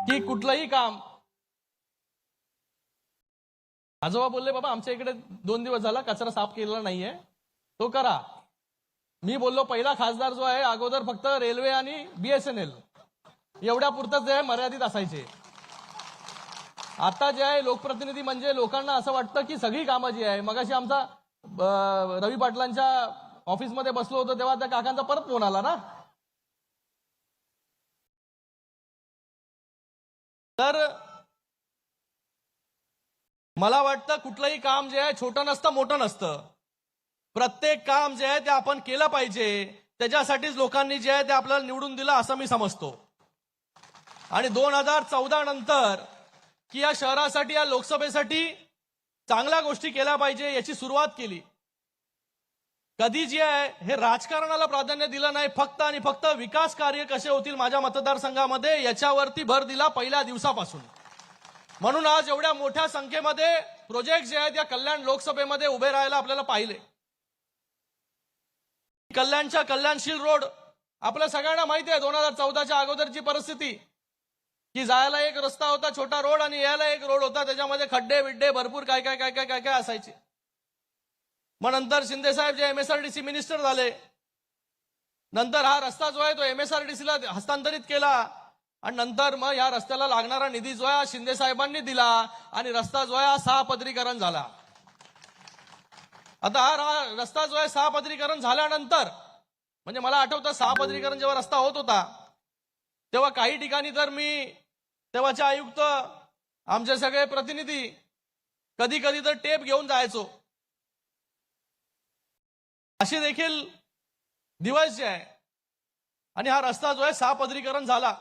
की कुठलंही काम आजोबा बोलले बाबा आमच्या इकडे 2 दिवस झाला कचरा साफ केलेला नाहीये, तो करा. मी बोललो पहिला खासदार जो आहे अगोदर फक्त रेल्वे आणि BSNL एवढ्या पुरतच जे आहे मर्यादित असायचे. आता जे आहे लोकप्रतिनिधी म्हणजे लोकांना असं वाटतं की सगळी कामं जी आहे. मगाशी आमचा रवी पाटलांच्या ऑफिसमध्ये बसलो होतो तेव्हा त्या काकांचा परत फोन आला ना. तर मला वाटतं कुठलंही काम जे आहे छोटं नसतं मोठं नसतं. प्रत्येक काम जे आहे ते आपण केलं पाहिजे. त्याच्यासाठीच लोकांनी जे आहे ते आपल्याला निवडून दिलं असं मी समजतो. आणि 2014 नंतर की या शहरासाठी या लोकसभेसाठी चांगल्या गोष्टी केल्या पाहिजे याची सुरुवात केली. कधी जे आहे हे राजकारणाला प्राधान्य दिलं नाही, फक्त आणि फक्त विकास कार्य कसे होतील माझ्या मतदारसंघामध्ये याच्यावरती भर दिला पहिल्या दिवसापासून. म्हणून आज एवढ्या मोठ्या संख्येमध्ये प्रोजेक्ट जे आहेत या कल्याण लोकसभेमध्ये उभे राहायला आपल्याला पाहिले. कल्याणच्या कल्याणशील रोड आपल्या सगळ्यांना माहिती आहे 2014च्या अगोदरची परिस्थिती की जायला एक रस्ता होता छोटा रोड आणि यायला एक रोड होता, त्याच्यामध्ये खड्डे बिड्डे भरपूर काय काय काय काय काय काय असायचे. मग नंतर शिंदे साहेब जे MSRDC मिनिस्टर झाले, नंतर हा रस्ता जो आहे तो MSRDCला हस्तांतरित केला आणि नंतर मग या रस्त्याला लागणारा निधी जो आहे शिंदे साहेबांनी दिला आणि रस्ता जो आहे 6 पदरीकरण झाला. आता हा रस्ता जो आहे 6 पदरीकरण झाल्यानंतर म्हणजे मला आठवतं 6 पदरीकरण जेव्हा रस्ता होत होता तेव्हा काही ठिकाणी तर मी तेव्हाचे आयुक्त आमचे सगळे प्रतिनिधी कधी कधी तर टेप घेऊन जायचो. असे देखील दिवस जे आहे आणि हा रस्ता जो आहे 6 पदरीकरण झाला.